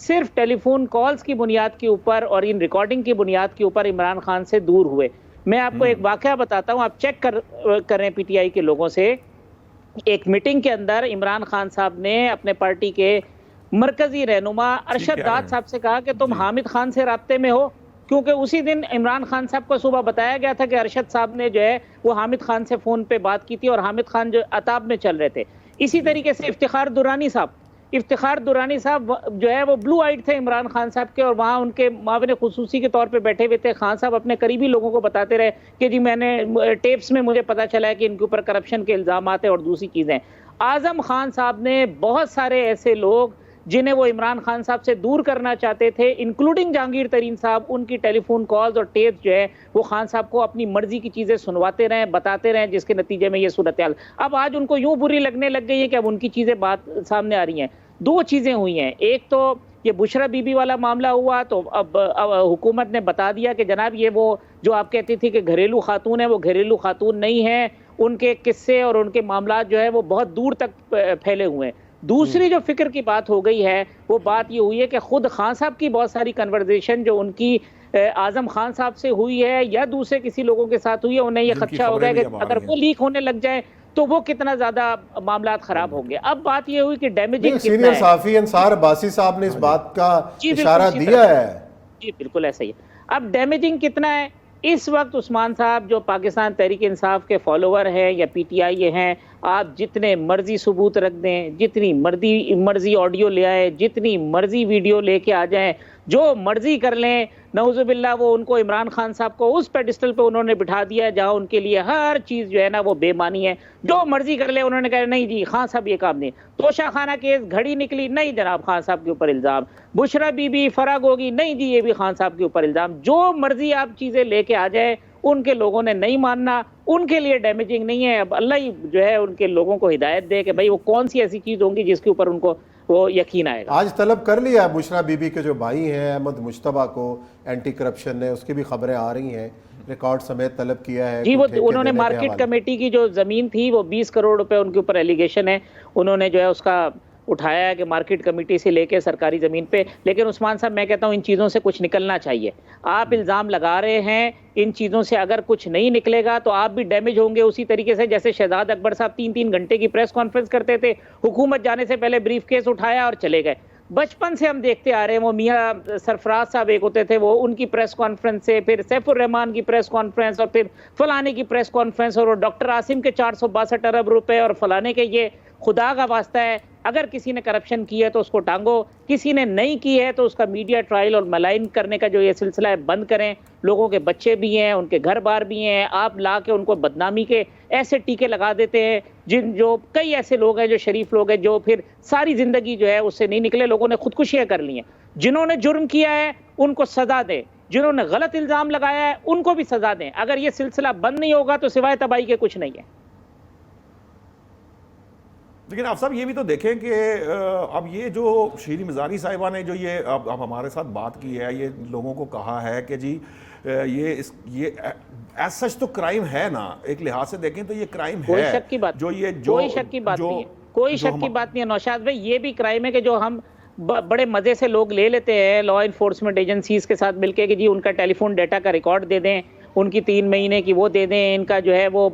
صرف ٹیلی phone calls کی بنیاد کے اوپر اور ان ریکارڈنگ کی بنیاد کے اوپر عمران خان سے دور ہوئے. میں آپ کو ایک واقعہ بتاتا ہوں, آپ چیک کریں پی ٹی آئی کے لوگوں سے. ایک میٹنگ کے اندر عمران خان صاحب نے اپنے پارٹی کے مرکزی رہنما ارشد داد صاحب سے کہا کہ تم حامد خان سے رابطے میں ہو, کیونکہ اسی دن عمران خان صاحب کو صبح بتایا گیا تھا کہ ارشد صاحب نے جو ہے وہ حامد خان سے فون پہ بات کی تھی اور حامد خان جو عطاب میں چل رہے تھے. اسی طریقے سے افتخار درانی صاحب جو ہے وہ بلو آئیڈ تھے عمران خان صاحب کے, اور وہاں ان کے معاون خصوصی کے طور پہ بیٹھے ہوئے تھے. خان صاحب اپنے قریبی لوگوں کو بتاتے رہے کہ جی میں نے ٹیپس میں مجھے پتا چلا ہے کہ ان کے اوپر کرپشن کے الزامات ہیں اور دوسری چیزیں. اعظم خان صاحب نے بہت سارے ایسے لوگ جنہیں وہ عمران خان صاحب سے دور کرنا چاہتے تھے, انکلوڈنگ جہانگیر ترین صاحب, ان کی ٹیلی فون کالز اور ٹیپس جو ہے وہ خان صاحب کو اپنی مرضی کی چیزیں سنواتے رہے, بتاتے رہے, جس کے نتیجے میں یہ صورتحال اب آج ان کو یوں بری لگنے لگ گئی ہے کہ اب ان کی چیزیں بات سامنے آ رہی ہیں. دو چیزیں ہوئی ہیں, ایک تو یہ بشرا بی بی والا معاملہ ہوا تو اب حکومت نے بتا دیا کہ جناب یہ وہ جو آپ کہتی تھی کہ گھریلو خاتون ہے, وہ گھریلو خاتون نہیں ہے, ان کے قصے اور ان کے معاملات جو ہے وہ بہت دور تک پھیلے ہوئے ہیں. دوسری جو فکر کی بات ہو گئی ہے وہ بات یہ ہوئی ہے کہ خود خان صاحب کی بہت ساری کنورزیشن جو ان کی اعظم خان صاحب سے ہوئی ہے یا دوسرے کسی لوگوں کے ساتھ ہوئی ہے, انہیں یہ خدشہ ہو گیا کہ اگر وہ لیک ہونے لگ جائے تو وہ کتنا زیادہ معاملات خراب ہوں گے. اب بات یہ ہوئی کہ ڈیمیجنگ کتنا ہے. سینئر صحافی انصار عباسی صاحب نے اس بات کا اشارہ دیا ہے. جی بالکل ایسا ہی ہے. اب ڈیمیجنگ کتنا ہے, اس وقت عثمان صاحب جو پاکستان تحریک انصاف کے فالوور ہیں یا پی ٹی آئی ہیں, آپ جتنے مرضی ثبوت رکھ دیں, جتنی مرضی آڈیو لے آئے, جتنی مرضی ویڈیو لے کے آ جائیں, جو مرضی کر لیں, نعوذ باللہ وہ ان کو عمران خان صاحب کو اس پیڈسٹل پہ انہوں نے بٹھا دیا جہاں ان کے لیے ہر چیز جو ہے نا وہ بے معنی ہے. جو مرضی کر لے, انہوں نے کہا نہیں جی خان صاحب یہ کام نہیں. توشہ خانہ کیس گھڑی نکلی, نہیں جناب خان صاحب کے اوپر الزام. بشرا بی بی فراغ ہوگی, نہیں جی یہ بھی خان صاحب کے اوپر الزام. جو مرضی آپ چیزیں لے کے آ جائے, ان کے لوگوں نے نہیں ماننا, ان کے لیے ڈیمیجنگ نہیں ہے. اب اللہ ہی جو ہے ان کے لوگوں کو ہدایت دے کہ بھائی وہ کون سی ایسی چیز ہوں گی جس کے اوپر ان کو وہ یقین آئے گا. آج طلب کر لیا بشرا بی بی کے جو بھائی ہیں احمد مشتبہ کو اینٹی کرپشن نے, اس کی بھی خبریں آ رہی ہیں, ریکارڈ سمیت طلب کیا ہے. جی وہ انہوں نے مارکیٹ کمیٹی کی جو زمین تھی وہ 20 کروڑ روپے ان کے اوپر ایلیگیشن ہے, انہوں نے جو ہے اس کا اٹھایا ہے کہ مارکیٹ کمیٹی سے لے کے سرکاری زمین پہ. لیکن عثمان صاحب میں کہتا ہوں ان چیزوں سے کچھ نکلنا چاہیے. آپ الزام لگا رہے ہیں, ان چیزوں سے اگر کچھ نہیں نکلے گا تو آپ بھی ڈیمیج ہوں گے اسی طریقے سے جیسے شہزاد اکبر صاحب 3 گھنٹے کی پریس کانفرنس کرتے تھے, حکومت جانے سے پہلے بریف کیس اٹھایا اور چلے گئے. بچپن سے ہم دیکھتے آ رہے ہیں, وہ میاں سرفراز صاحب ایک ہوتے تھے, وہ ان کی پریس کانفرنس سے پھر سیف الرحمان کی پریس کانفرنس اور پھر فلانے کی پریس کانفرنس, اور وہ ڈاکٹر عاصم کے 462 ارب روپے اور فلانے کے. یہ خدا کا واسطہ ہے, اگر کسی نے کرپشن کی ہے تو اس کو ٹانگو, کسی نے نہیں کی ہے تو اس کا میڈیا ٹرائل اور ملائن کرنے کا جو یہ سلسلہ ہے بند کریں. لوگوں کے بچے بھی ہیں, ان کے گھر بار بھی ہیں, آپ لا کے ان کو بدنامی کے ایسے ٹیکے لگا دیتے ہیں جو کئی ایسے لوگ ہیں جو شریف لوگ ہیں جو پھر ساری زندگی جو ہے اس سے نہیں نکلے. لوگوں نے خودکشیاں کر لی ہیں. جنہوں نے جرم کیا ہے ان کو سزا دیں, جنہوں نے غلط الزام لگایا ہے ان کو بھی سزا دیں. اگر یہ سلسلہ بند نہیں ہوگا تو سوائے تباہی کے کچھ نہیں ہے. لیکن آپ صاحب یہ بھی تو دیکھیں کہ اب یہ جو شیریں مزاری صاحبہ نے جو یہ اب ہمارے ساتھ بات کی ہے, یہ لوگوں کو کہا ہے کہ جی یہ ایز سچ تو کرائم ہے نا, ایک لحاظ سے دیکھیں تو یہ کرائم ہے. کوئی شک کی بات نہیں ہے نوشاد بھائی, یہ بھی کرائم ہے کہ جو ہم بڑے مزے سے لوگ لے لیتے ہیں لا انفورسمنٹ ایجنسیز کے ساتھ مل کے کہ جی ان کا ٹیلی فون ڈیٹا کا ریکارڈ دے دیں, ان کی 3 مہینے کی وہ دے دیں, ان کا جو ہے وہ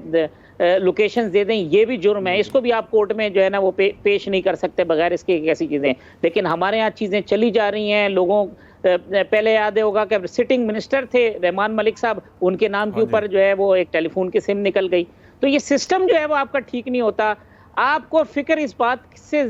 لوکیشنز دے دیں. یہ بھی جرم ہے, اس کو بھی آپ کورٹ میں جو ہے نا وہ پیش نہیں کر سکتے بغیر اس کی ایسی چیزیں. لیکن ہمارے ہاں چیزیں چلی جا رہی ہیں. لوگوں پہلے یاد ہوگا کہ سٹنگ منسٹر تھے رحمان ملک صاحب, ان کے نام کے اوپر جو ہے وہ ایک ٹیلی فون کی سم نکل گئی. تو یہ سسٹم جو ہے وہ آپ کا ٹھیک نہیں ہوتا. آپ کو فکر اس بات سے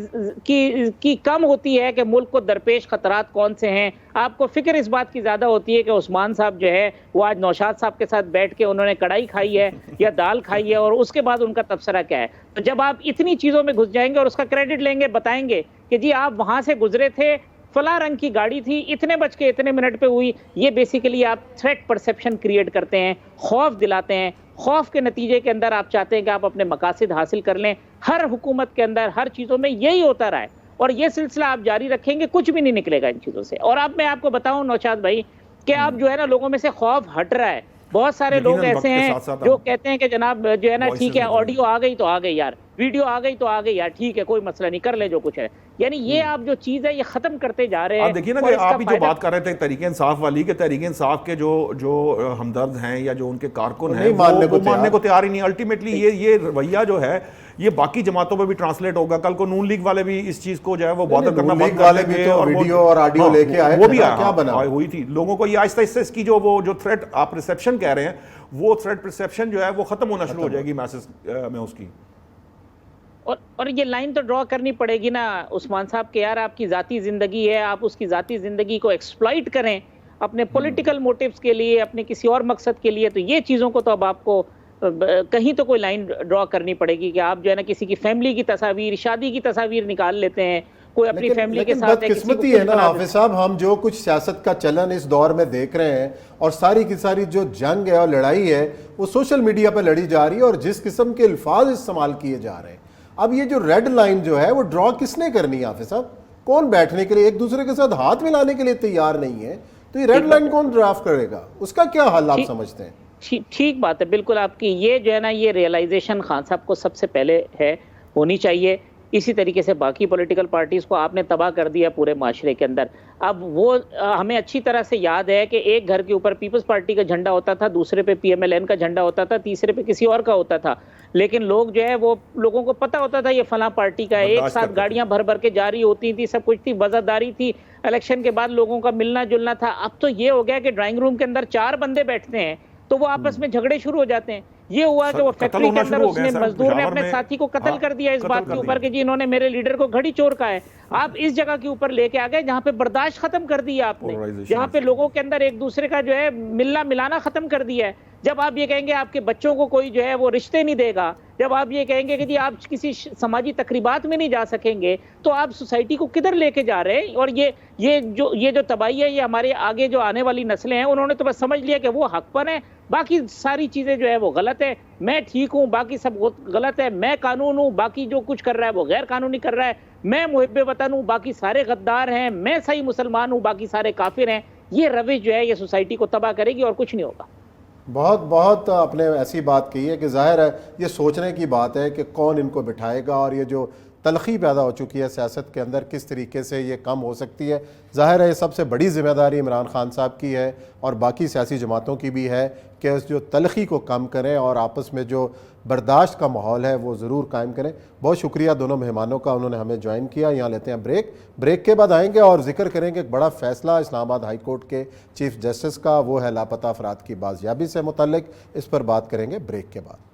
کی کم ہوتی ہے کہ ملک کو درپیش خطرات کون سے ہیں. آپ کو فکر اس بات کی زیادہ ہوتی ہے کہ عثمان صاحب جو ہے وہ آج نوشاد صاحب کے ساتھ بیٹھ کے انہوں نے کڑھائی کھائی ہے یا دال کھائی ہے اور اس کے بعد ان کا تبصرہ کیا ہے. تو جب آپ اتنی چیزوں میں گھس جائیں گے اور اس کا کریڈٹ لیں گے, بتائیں گے کہ جی آپ وہاں سے گزرے تھے, فلاں رنگ کی گاڑی تھی, اتنے بج کے اتنے منٹ پہ ہوئی, یہ بیسیکلی آپ تھریٹ پرسیپشن کریٹ کرتے ہیں, خوف دلاتے ہیں. خوف کے نتیجے کے اندر آپ چاہتے ہیں کہ آپ اپنے مقاصد حاصل کر لیں. ہر حکومت کے اندر ہر چیزوں میں یہی ہوتا رہا ہے اور یہ سلسلہ آپ جاری رکھیں گے, کچھ بھی نہیں نکلے گا ان چیزوں سے. اور اب میں آپ کو بتاؤں نوشاد بھائی کہ آپ جو ہے نا لوگوں میں سے خوف ہٹ رہا ہے. بہت سارے لوگ ایسے ہیں جو کہتے ہیں کہ جناب جو ہے نا ٹھیک ہے آڈیو آ گئی تو آ گئی یار, ویڈیو آ گئی تو آ گئی یار, ٹھیک ہے کوئی مسئلہ نہیں, کر لے جو کچھ ہے. یعنی یہ آپ جو چیز ہے یہ ختم کرتے جا رہے ہیں. آپ دیکھیے نا کہ آپ بھی جو بات کر رہے تھے تحریک انصاف والی، کہ تحریک انصاف کے جو ہمدرد ہیں یا جو ان کے کارکن ہیں وہ ماننے کو تیار ہی نہیں. الٹیمیٹلی یہ رویہ جو ہے یہ باقی جماعتوں پہ بھی ٹرانسلیٹ ہوگا. کل کو نون لیگ والے بھی اس چیز کو جو ہے وہ باتیں کرنا بند کر دیں گے، اور ویڈیو اور آڈیو لے کے آئے، وہ بھی ہوئی تھی لوگوں کو. یہ آہستہ آہستہ اس کی جو تھریٹ آپ پرسیپشن کہہ رہے ہیں، وہ تھریٹ پرسیپشن جو ہے وہ ختم ہونا شروع ہو جائے گی میسز میں اس کی. اور یہ لائن تو ڈرا کرنی پڑے گی نا عثمان صاحب کہ یار آپ کی ذاتی زندگی ہے، آپ اس کی ذاتی زندگی کو ایکسپلائٹ کریں اپنے پولیٹیکل موٹیوز کے لیے، اپنے کسی اور مقصد کے لیے. تو یہ چیزوں کو تو اب آپ کو کہیں تو کوئی لائن ڈرا کرنی پڑے گی کہ آپ جو ہے نا کسی کی فیملی کی تصاویر، شادی کی تصاویر نکال لیتے ہیں، کوئی اپنی فیملی کے ساتھ. بدقسمتی ہے نا حافظ صاحب، ہم جو کچھ سیاست کا چلن اس دور میں دیکھ رہے ہیں اور ساری کی ساری جو جنگ ہے اور لڑائی ہے وہ سوشل میڈیا پہ لڑی جا رہی ہے، اور جس قسم کے الفاظ استعمال کیے جا رہے ہیں. اب یہ جو ریڈ لائن جو ہے وہ ڈرا کس نے کرنی ہے حافظ صاحب؟ کون بیٹھنے کے لیے ایک دوسرے کے ساتھ ہاتھ ملانے کے لیے تیار نہیں ہے؟ تو یہ ریڈ لائن کون ڈرافٹ کرے گا؟ اس کا کیا حل آپ سمجھتے ہیں؟ ٹھیک بات ہے بالکل آپ کی. یہ جو ہے نا یہ ریئلائزیشن خان صاحب کو سب سے پہلے ہونی چاہیے. اسی طریقے سے باقی پولیٹیکل پارٹیز کو آپ نے تباہ کر دیا پورے معاشرے کے اندر. اب وہ ہمیں اچھی طرح سے یاد ہے کہ ایک گھر کے اوپر پیپلز پارٹی کا جھنڈا ہوتا تھا، دوسرے پہ پی ایم ایل این کا جھنڈا ہوتا تھا، تیسرے پہ کسی اور کا ہوتا تھا. لیکن لوگ جو ہے وہ لوگوں کو پتہ ہوتا تھا یہ فلاں پارٹی کا ہے. ایک ساتھ گاڑیاں بھر بھر کے جاری ہوتی تھی، سب کچھ تھی، وزاداری تھی، الیکشن کے بعد لوگوں کا ملنا جلنا تھا. اب تو یہ ہو گیا کہ ڈرائنگ روم کے اندر 4 بندے بیٹھتے ہیں تو وہ آپس میں جھگڑے شروع ہو جاتے ہیں. یہ ہوا کہ وہ فیکٹری کے اندر اس نے مزدور نے اپنے ساتھی کو قتل کر دیا اس بات کے اوپر کہ جی انہوں نے میرے لیڈر کو گھڑی چور کا ہے. آپ اس جگہ کے اوپر لے کے آ گئے جہاں پہ برداشت ختم کر دیا آپ نے، جہاں پہ لوگوں کے اندر ایک دوسرے کا جو ہے ملنا ملانا ختم کر دیا ہے. جب آپ یہ کہیں گے آپ کے بچوں کو کوئی جو ہے وہ رشتے نہیں دے گا، جب آپ یہ کہیں گے کہ جی آپ کسی سماجی تقریبات میں نہیں جا سکیں گے، تو آپ سوسائٹی کو کدھر لے کے جا رہے ہیں؟ اور یہ جو تباہی ہے یہ ہمارے آگے جو آنے والی نسلیں ہیں انہوں نے تو بس سمجھ لیا کہ وہ حق پر ہیں، باقی ساری چیزیں جو ہے وہ غلط ہے. میں ٹھیک ہوں، باقی سب غلط ہے. میں قانون ہوں، باقی جو کچھ کر رہا ہے وہ غیر قانونی کر رہا ہے. میں محب وطن ہوں، باقی سارے غدار ہیں. میں صحیح مسلمان ہوں، باقی سارے کافر ہیں. یہ روش جو ہے یہ سوسائٹی کو تباہ کرے گی اور کچھ نہیں ہوگا. بہت آپ نے ایسی بات کی ہے کہ ظاہر ہے یہ سوچنے کی بات ہے کہ کون ان کو بٹھائے گا، اور یہ جو تلخی پیدا ہو چکی ہے سیاست کے اندر کس طریقے سے یہ کم ہو سکتی ہے. ظاہر ہے یہ سب سے بڑی ذمہ داری عمران خان صاحب کی ہے اور باقی سیاسی جماعتوں کی بھی ہے کہ اس جو تلخی کو کم کریں اور آپس میں جو برداشت کا ماحول ہے وہ ضرور قائم کریں. بہت شکریہ دونوں مہمانوں کا، انہوں نے ہمیں جوائن کیا. یہاں لیتے ہیں بریک کے بعد آئیں گے اور ذکر کریں گے ایک بڑا فیصلہ اسلام آباد ہائی کورٹ کے چیف جسٹس کا، وہ ہے لاپتہ افراد کی بازیابی سے متعلق. اس پر بات کریں گے بریک کے بعد.